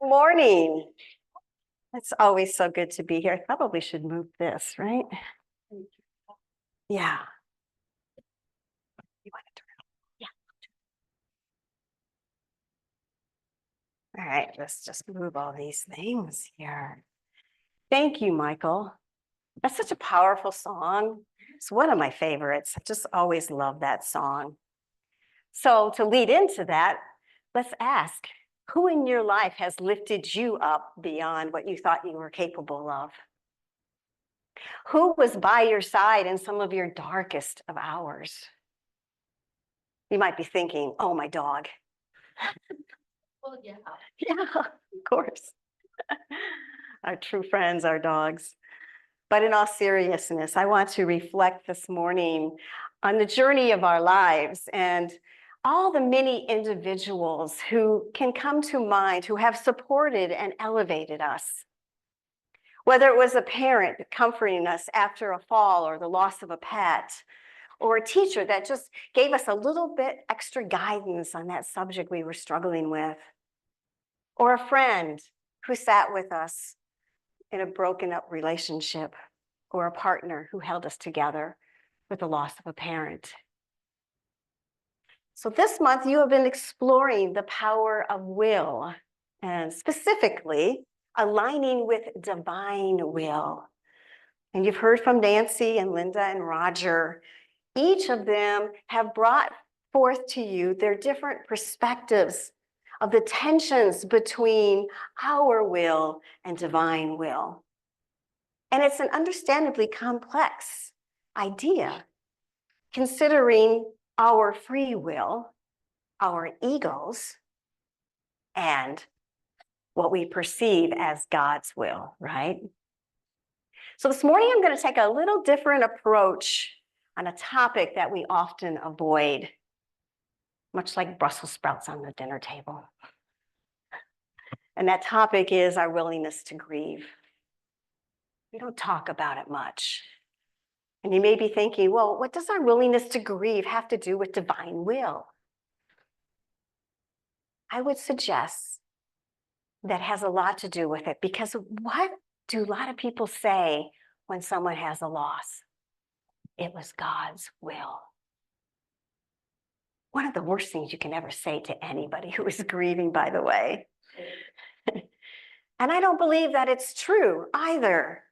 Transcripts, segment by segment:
Morning. It's always so good to be here. I probably should move this, right? Yeah. You want to turn it? Yeah. All right, let's just move all these things here. Thank you, Michael. That's such a powerful song. It's one of my favorites. I just always love that song. So to lead into that, let's ask, who in your life has lifted you up beyond what you thought you were capable of? Who was by your side in some of your darkest of hours? You might be thinking, oh, my dog. Well, yeah. Yeah, of course. Our true friends are dogs. But in all seriousness, I want to reflect this morning on the journey of our lives and all the many individuals who can come to mind who have supported and elevated us. Whether it was a parent comforting us after a fall or the loss of a pet, or a teacher that just gave us a little bit extra guidance on that subject we were struggling with, or a friend who sat with us in a broken up relationship, or a partner who held us together with the loss of a parent. So this month you have been exploring the power of will, and specifically aligning with divine will. And you've heard from Nancy and Linda and Roger. Each of them have brought forth to you their different perspectives of the tensions between our will and divine will. And it's an understandably complex idea, considering our free will, our egos, and what we perceive as God's will, right? So this morning, I'm going to take a little different approach on a topic that we often avoid, much like Brussels sprouts on the dinner table. And that topic is our willingness to grieve. We don't talk about it much. And you may be thinking, well, what does our willingness to grieve have to do with divine will? I would suggest that has a lot to do with it, because what do a lot of people say when someone has a loss? It was God's will. One of the worst things you can ever say to anybody who is grieving, by the way. And I don't believe that it's true either.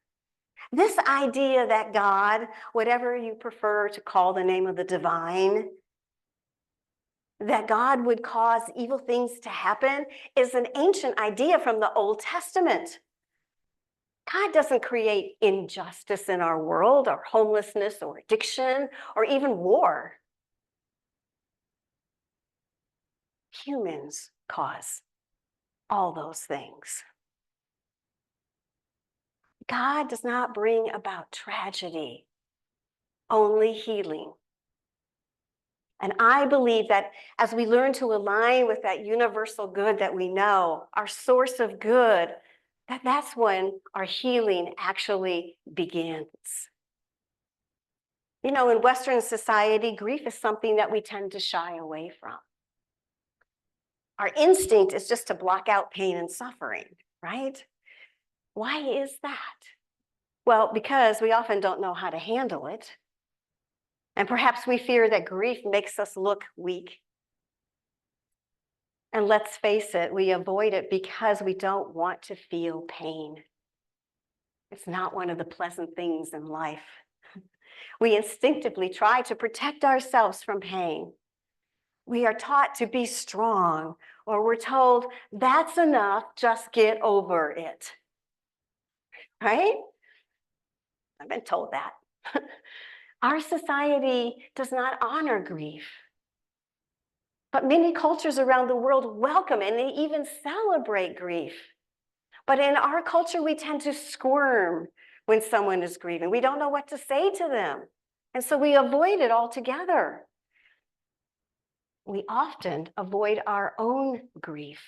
This idea that God, whatever you prefer to call the name of the divine, that God would cause evil things to happen is an ancient idea from the Old Testament. God doesn't create injustice in our world, or homelessness, or addiction, or even war. Humans cause all those things. God does not bring about tragedy, only healing. And I believe that as we learn to align with that universal good that we know, our source of good, that's when our healing actually begins. You know, in Western society, grief is something that we tend to shy away from. Our instinct is just to block out pain and suffering, right? Why is that? Well, because we often don't know how to handle it. And perhaps we fear that grief makes us look weak. And let's face it, we avoid it because we don't want to feel pain. It's not one of the pleasant things in life. We instinctively try to protect ourselves from pain. We are taught to be strong, or we're told, that's enough, just get over it. Right? I've been told that. Our society does not honor grief. But many cultures around the world welcome and they even celebrate grief. But in our culture, we tend to squirm when someone is grieving. We don't know what to say to them. And so we avoid it altogether. We often avoid our own grief,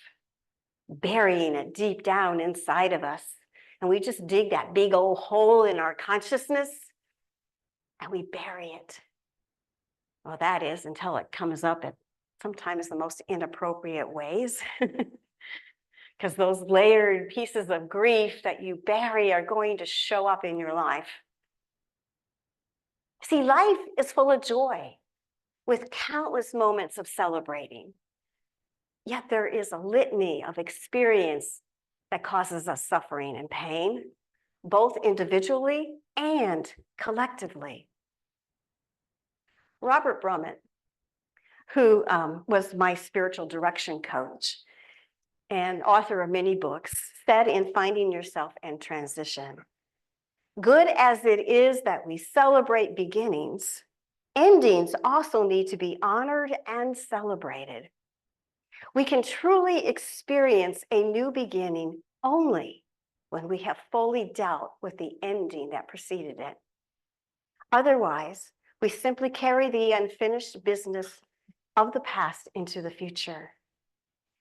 burying it deep down inside of us. And we just dig that big old hole in our consciousness and we bury it. Well, that is until it comes up at sometimes the most inappropriate ways. because those layered pieces of grief that you bury are going to show up in your life. See, life is full of joy with countless moments of celebrating. Yet there is a litany of experience that causes us suffering and pain, both individually and collectively. Robert Brummett, who was my spiritual direction coach and author of many books, said in Finding Yourself and Transition, "Good as it is that we celebrate beginnings, endings also need to be honored and celebrated. We can truly experience a new beginning only when we have fully dealt with the ending that preceded it. Otherwise, we simply carry the unfinished business of the past into the future.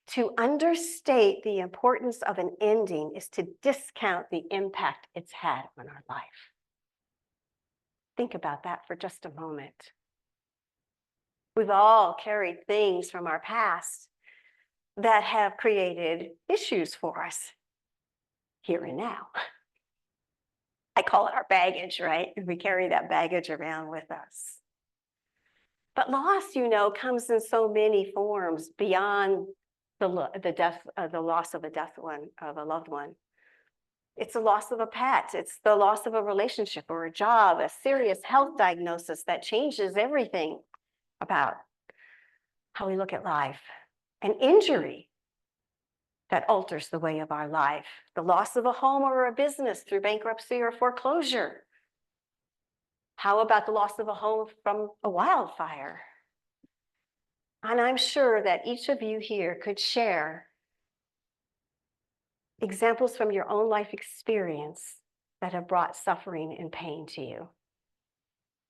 To understate the importance of an ending is to discount the impact it's had on our life." Think about that for just a moment. We've all carried things from our past that have created issues for us here and now. I call it our baggage, right? We carry that baggage around with us. But loss, comes in so many forms beyond the death, the loss of a loved one. It's the loss of a pet. It's the loss of a relationship or a job, a serious health diagnosis that changes everything about how we look at life. An injury that alters the way of our life. The loss of a home or a business through bankruptcy or foreclosure. How about the loss of a home from a wildfire? And I'm sure that each of you here could share examples from your own life experience that have brought suffering and pain to you.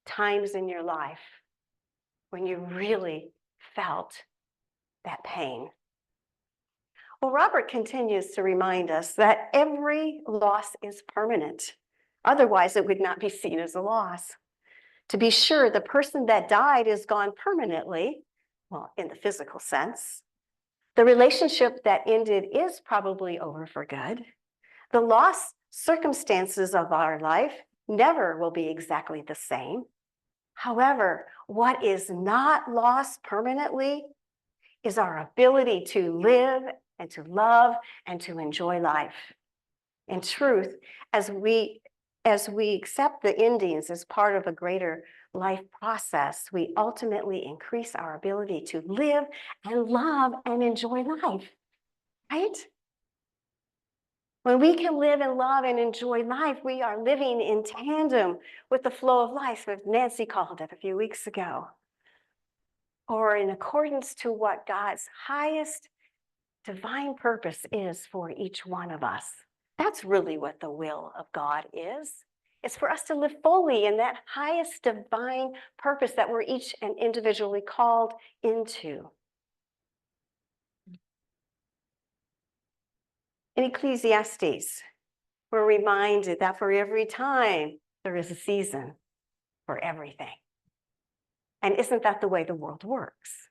Times in your life when you really felt that pain. Well, Robert continues to remind us that every loss is permanent. Otherwise, it would not be seen as a loss. To be sure, the person that died is gone permanently, well, in the physical sense. The relationship that ended is probably over for good. The lost circumstances of our life never will be exactly the same. However, what is not lost permanently is our ability to live and to love and to enjoy life. In truth, as we accept the endings as part of a greater life process, we ultimately increase our ability to live and love and enjoy life, right? When we can live and love and enjoy life, we are living in tandem with the flow of life, as Nancy called it a few weeks ago, or in accordance to what God's highest divine purpose is for each one of us. That's really what the will of God is. It's for us to live fully in that highest divine purpose that we're each and individually called into. In Ecclesiastes, we're reminded that for every time there is a season for everything. And isn't that the way the world works?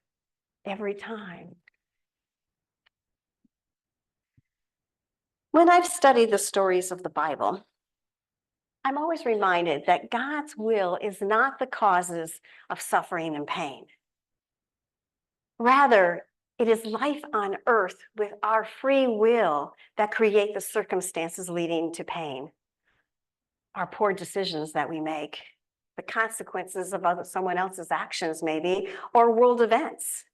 Every time. When I've studied the stories of the Bible, I'm always reminded that God's will is not the causes of suffering and pain. Rather, it is life on earth with our free will that create the circumstances leading to pain. Our poor decisions that we make, the consequences of someone else's actions maybe, or world events.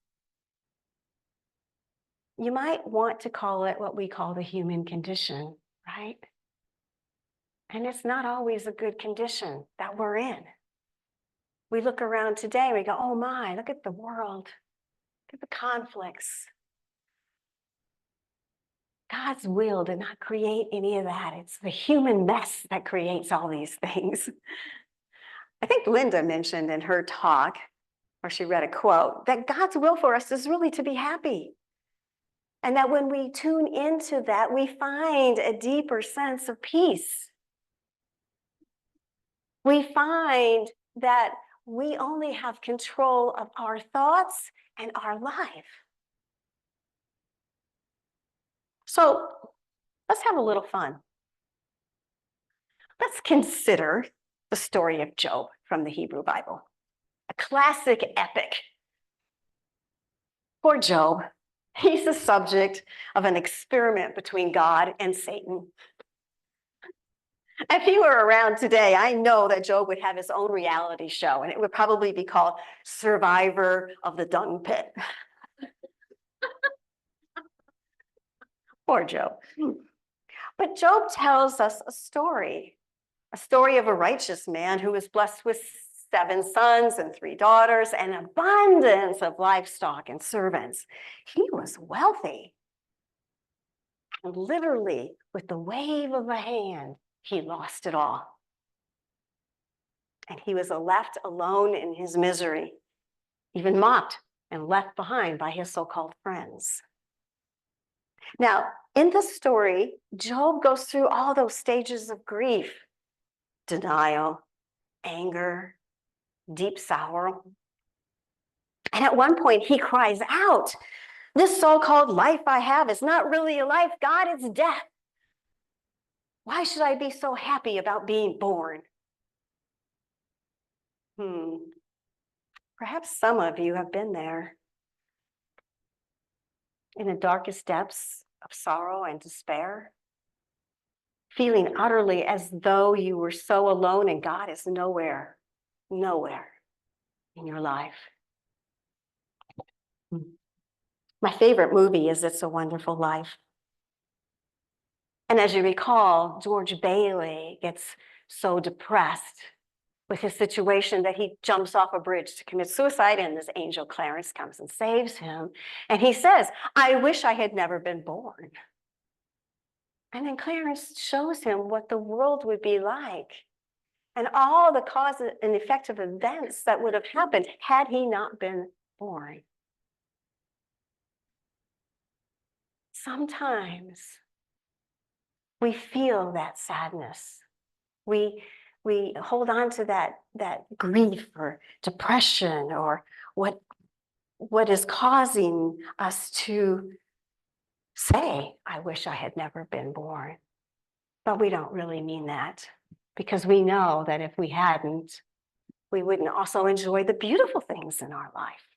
You might want to call it what we call the human condition, right? And it's not always a good condition that we're in. We look around today and we go, oh my, look at the world, look at the conflicts. God's will did not create any of that. It's the human mess that creates all these things. I think Linda mentioned in her talk, or she read a quote, that God's will for us is really to be happy. And that when we tune into that, we find a deeper sense of peace. We find that we only have control of our thoughts and our life. So let's have a little fun. Let's consider the story of Job from the Hebrew Bible, a classic epic. Poor Job, he's the subject of an experiment between God and Satan. If he were around today, I know that Job would have his own reality show, and it would probably be called Survivor of the Dung Pit. Poor Job. But Job tells us a story of a righteous man who was blessed with 7 sons and 3 daughters, and abundance of livestock and servants. He was wealthy. And literally, with the wave of a hand, he lost it all. And he was left alone in his misery, even mocked and left behind by his so-called friends. Now, in this story, Job goes through all those stages of grief: denial, anger, deep sorrow. And at one point, he cries out, "This so-called life I have is not really a life. God, it's death. Why should I be so happy about being born?" Perhaps some of you have been there, in the darkest depths of sorrow and despair, feeling utterly as though you were so alone and God is nowhere in your life. My favorite movie is It's a Wonderful Life. And as you recall, George Bailey gets so depressed with his situation that he jumps off a bridge to commit suicide, and this angel Clarence comes and saves him. And he says, "I wish I had never been born." And then Clarence shows him what the world would be like and all the cause and effect of events that would have happened had he not been born. Sometimes we feel that sadness. We hold on to that grief or depression or what is causing us to say, "I wish I had never been born." But we don't really mean that, because we know that if we hadn't, we wouldn't also enjoy the beautiful things in our life,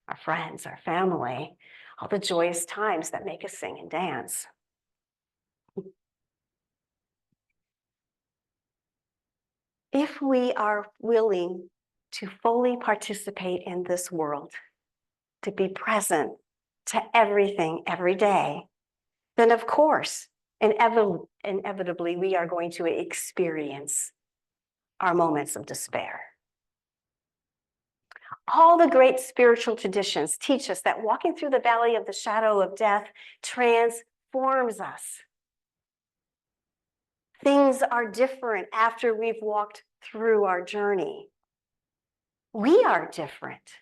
our friends, our family, all the joyous times that make us sing and dance. If we are willing to fully participate in this world, to be present to everything every day, then of course, inevitably, we are going to experience our moments of despair. All the great spiritual traditions teach us that walking through the valley of the shadow of death transforms us. Things are different after we've walked through our journey. We are different.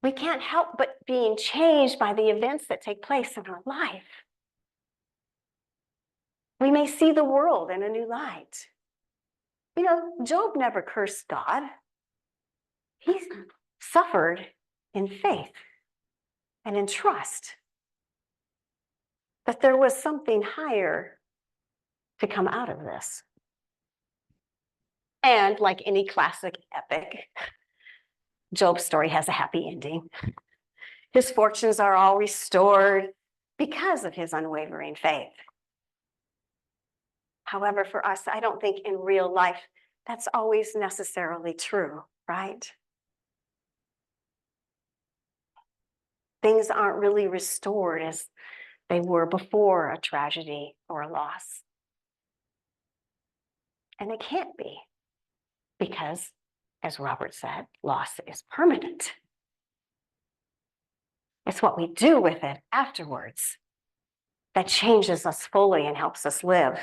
We can't help but being changed by the events that take place in our life. We may see the world in a new light. You know, Job never cursed God. He suffered in faith and in trust that there was something higher to come out of this. And like any classic epic, Job's story has a happy ending. His fortunes are all restored because of his unwavering faith. However, for us, I don't think in real life that's always necessarily true, right? Things aren't really restored as they were before a tragedy or a loss. And they can't be, because, as Robert said, loss is permanent. It's what we do with it afterwards that changes us fully and helps us live.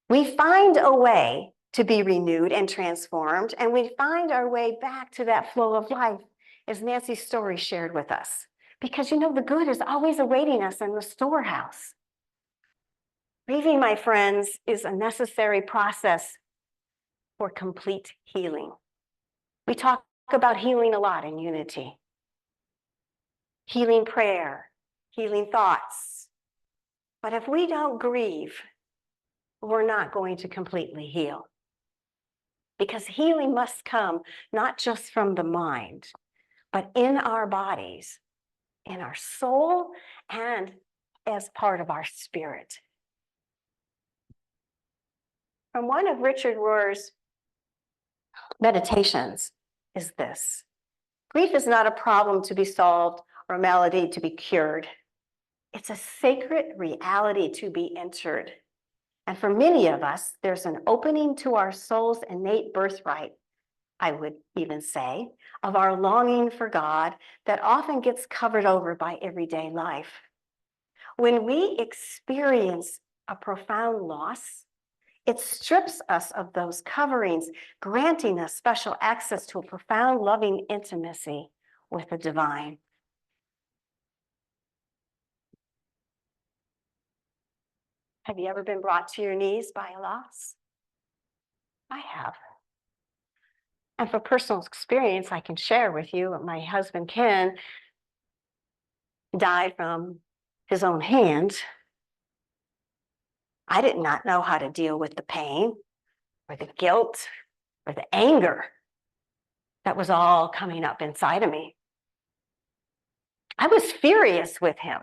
We find a way to be renewed and transformed, and we find our way back to that flow of life, as Nancy's story shared with us. Because you know, the good is always awaiting us in the storehouse. Grieving, my friends, is a necessary process for complete healing. We talk about healing a lot in Unity. Healing prayer, healing thoughts, But if we don't grieve, we're not going to completely heal. Because healing must come not just from the mind, but in our bodies, in our soul, and as part of our spirit. From one of Richard Rohr's meditations is this: grief is not a problem to be solved or a malady to be cured. It's a sacred reality to be entered. And for many of us, there's an opening to our soul's innate birthright, I would even say, of our longing for God that often gets covered over by everyday life. When we experience a profound loss, it strips us of those coverings, granting us special access to a profound, loving intimacy with the divine. Have you ever been brought to your knees by a loss? I have. And for personal experience, I can share with you, my husband Ken died from his own hand. I did not know how to deal with the pain or the guilt or the anger that was all coming up inside of me. I was furious with him.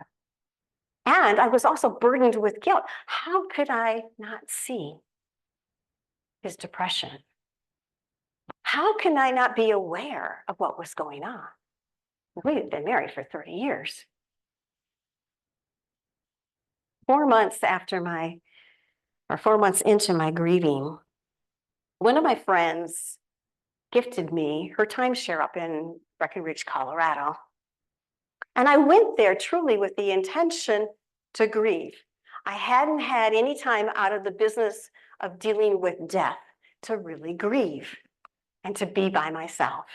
And I was also burdened with guilt. How could I not see his depression? How can I not be aware of what was going on? We had been married for 30 years. 4 months into my grieving, one of my friends gifted me her timeshare up in Breckenridge, Colorado. And I went there truly with the intention to grieve. I hadn't had any time out of the business of dealing with death to really grieve and to be by myself.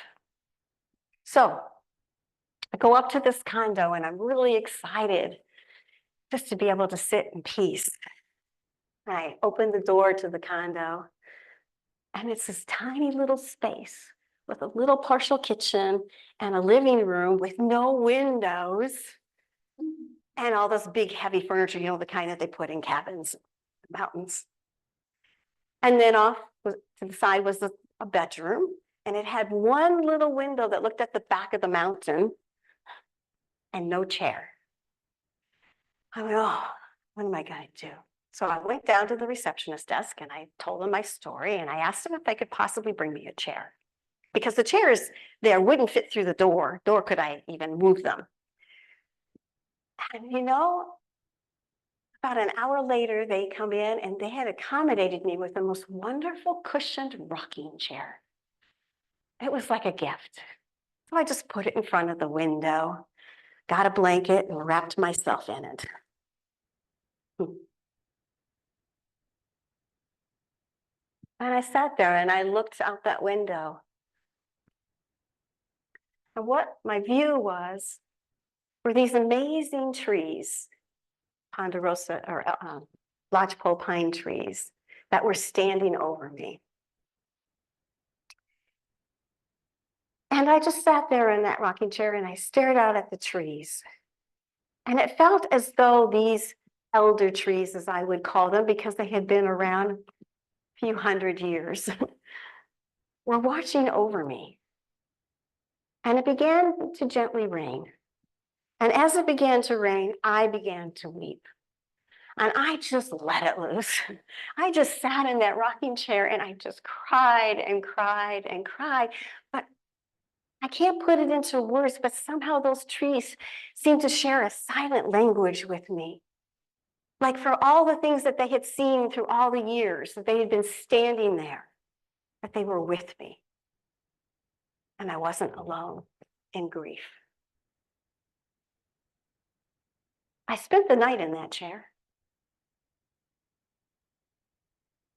So I go up to this condo and I'm really excited just to be able to sit in peace. I open the door to the condo and it's this tiny little space with a little partial kitchen and a living room with no windows and all this big heavy furniture, you know, the kind that they put in cabins, mountains. And then off to the side was a bedroom, and it had one little window that looked at the back of the mountain and no chair. I went, oh, what am I going to do? So I went down to the receptionist desk and I told them my story and I asked them if they could possibly bring me a chair because the chairs there wouldn't fit through the door, nor could I even move them. And you know, about an hour later, they come in and they had accommodated me with the most wonderful cushioned rocking chair. It was like a gift. So I just put it in front of the window, got a blanket and wrapped myself in it. And I sat there and I looked out that window. And what my view was were these amazing trees, ponderosa or lodgepole pine trees that were standing over me. And I just sat there in that rocking chair and I stared out at the trees. And it felt as though these elder trees, as I would call them, because they had been around a few hundred years, were watching over me. And it began to gently rain. And as it began to rain, I began to weep. And I just let it loose. I just sat in that rocking chair and I just cried and cried and cried. But I can't put it into words, but somehow those trees seemed to share a silent language with me. Like for all the things that they had seen through all the years, that they had been standing there, that they were with me. And I wasn't alone in grief. I spent the night in that chair,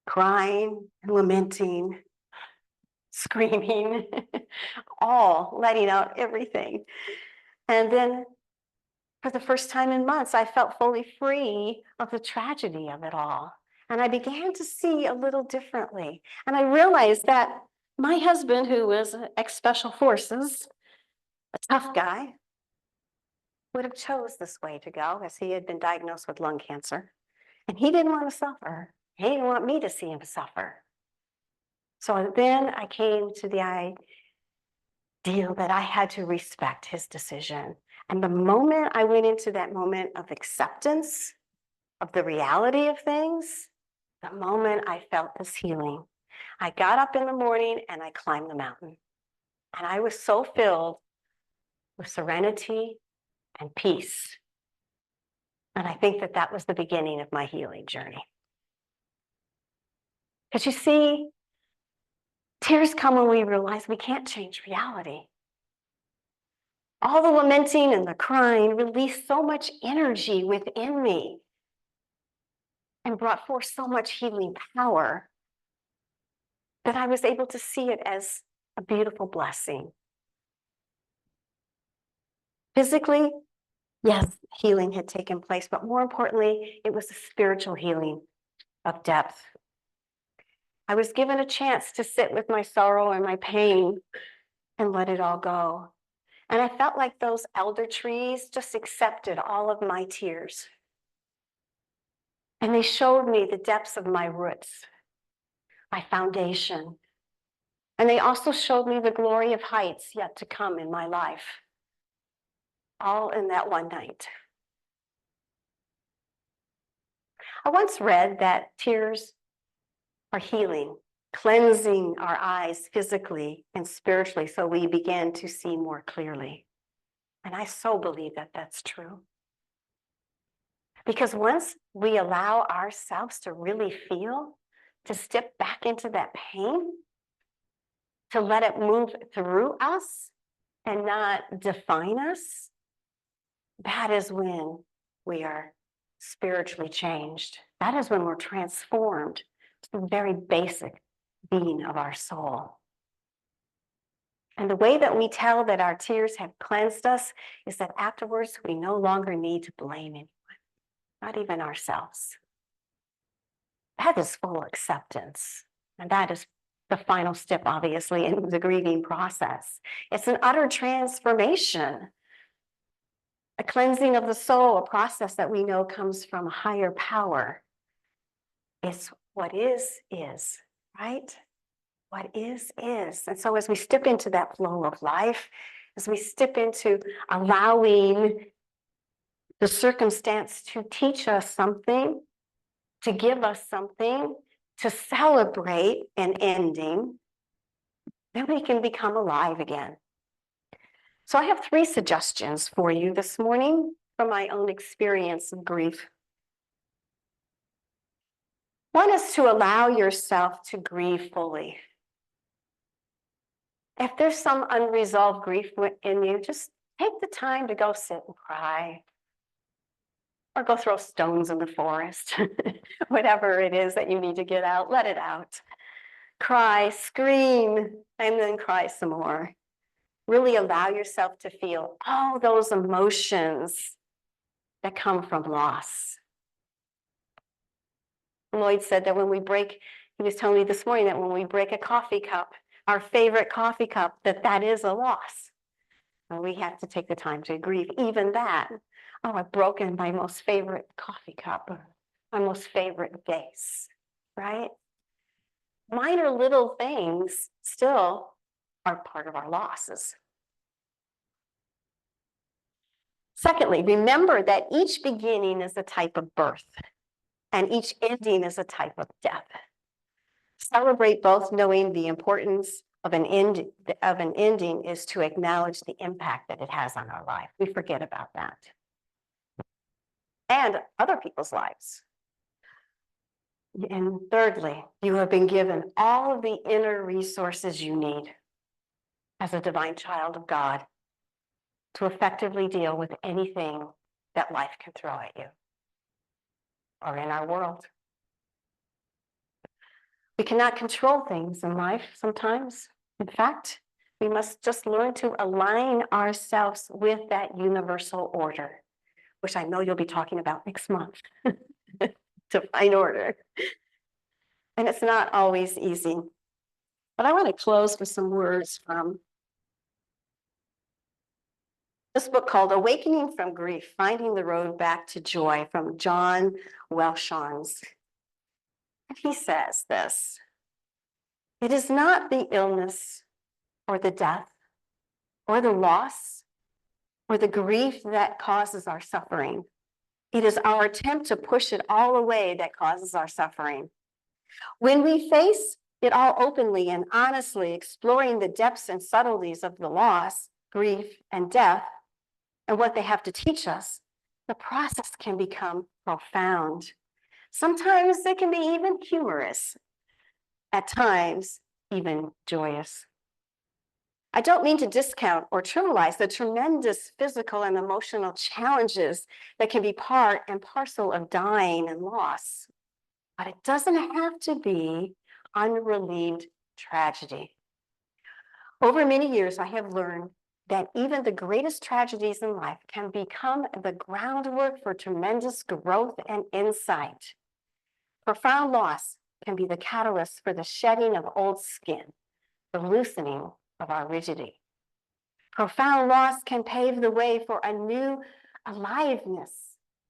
crying and lamenting, screaming, all letting out everything. And then for the first time in months, I felt fully free of the tragedy of it all. And I began to see a little differently. And I realized that my husband, who was ex-special forces, a tough guy, would have chose this way to go, as he had been diagnosed with lung cancer. And he didn't want to suffer. He didn't want me to see him suffer. So then I came to the idea that I had to respect his decision. And the moment I went into that moment of acceptance of the reality of things, the moment I felt this healing, I got up in the morning and I climbed the mountain. And I was so filled with serenity and peace. And I think that that was the beginning of my healing journey. Because you see, tears come when we realize we can't change reality. All the lamenting and the crying released so much energy within me and brought forth so much healing power that I was able to see it as a beautiful blessing. Physically, yes, healing had taken place, but more importantly, it was a spiritual healing of depth. I was given a chance to sit with my sorrow and my pain and let it all go. And I felt like those elder trees just accepted all of my tears. And they showed me the depths of my roots, my foundation. And they also showed me the glory of heights yet to come in my life, all in that one night. I once read that tears are healing, cleansing our eyes physically and spiritually so we begin to see more clearly. And I so believe that that's true. Because once we allow ourselves to really feel, to step back into that pain, to let it move through us and not define us, that is when we are spiritually changed. That is when we're transformed to the very basic being of our soul. And the way that we tell that our tears have cleansed us is that afterwards we no longer need to blame anyone, not even ourselves. That is full acceptance. And that is the final step, obviously, in the grieving process. It's an utter transformation, a cleansing of the soul, a process that we know comes from a higher power. It's what is, right? What is. And so as we step into that flow of life, as we step into allowing the circumstance to teach us something, to give us something, to celebrate an ending, then we can become alive again. So I have 3 suggestions for you this morning from my own experience of grief. One is to allow yourself to grieve fully. If there's some unresolved grief in you, just take the time to go sit and cry or go throw stones in the forest. Whatever it is that you need to get out, let it out. Cry, scream, and then cry some more. Really allow yourself to feel all those emotions that come from loss. Lloyd said that when we break, he was telling me this morning that when we break a coffee cup, our favorite coffee cup, that is a loss. And we have to take the time to grieve even that. Oh, I've broken my most favorite coffee cup, my most favorite vase, right? Minor little things still are part of our losses. Secondly, remember that each beginning is a type of birth and each ending is a type of death. Celebrate both, knowing the importance of an ending is to acknowledge the impact that it has on our life. We forget about that. And other people's lives. And thirdly, you have been given all of the inner resources you need as a divine child of God to effectively deal with anything that life can throw at you or in our world. We cannot control things in life sometimes. In fact, we must just learn to align ourselves with that universal order, which I know you'll be talking about next month. Divine order. And it's not always easy. But I want to close with some words from This book called Awakening from Grief, Finding the Road Back to Joy from John Welshons. And he says this: it is not the illness or the death or the loss or the grief that causes our suffering. It is our attempt to push it all away that causes our suffering. When we face it all openly and honestly, exploring the depths and subtleties of the loss, grief, and death, and what they have to teach us, the process can become profound. Sometimes it can be even humorous, at times, even joyous. I don't mean to discount or trivialize the tremendous physical and emotional challenges that can be part and parcel of dying and loss, but it doesn't have to be unrelieved tragedy. Over many years, I have learned that even the greatest tragedies in life can become the groundwork for tremendous growth and insight. Profound loss can be the catalyst for the shedding of old skin, the loosening of our rigidity. Profound loss can pave the way for a new aliveness,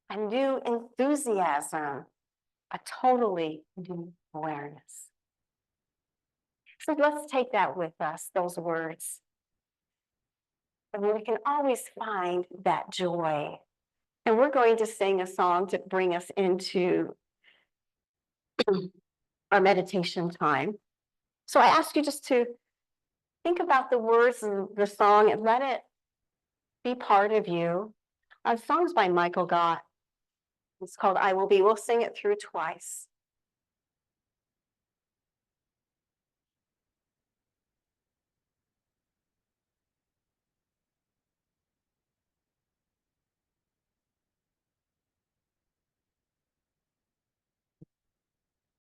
a new enthusiasm, a totally new awareness. So let's take that with us, those words. And we can always find that joy. And we're going to sing a song to bring us into our meditation time. So I ask you just to think about the words of the song and let it be part of you. The song's by Michael Gott. It's called I Will Be. We'll sing it through twice.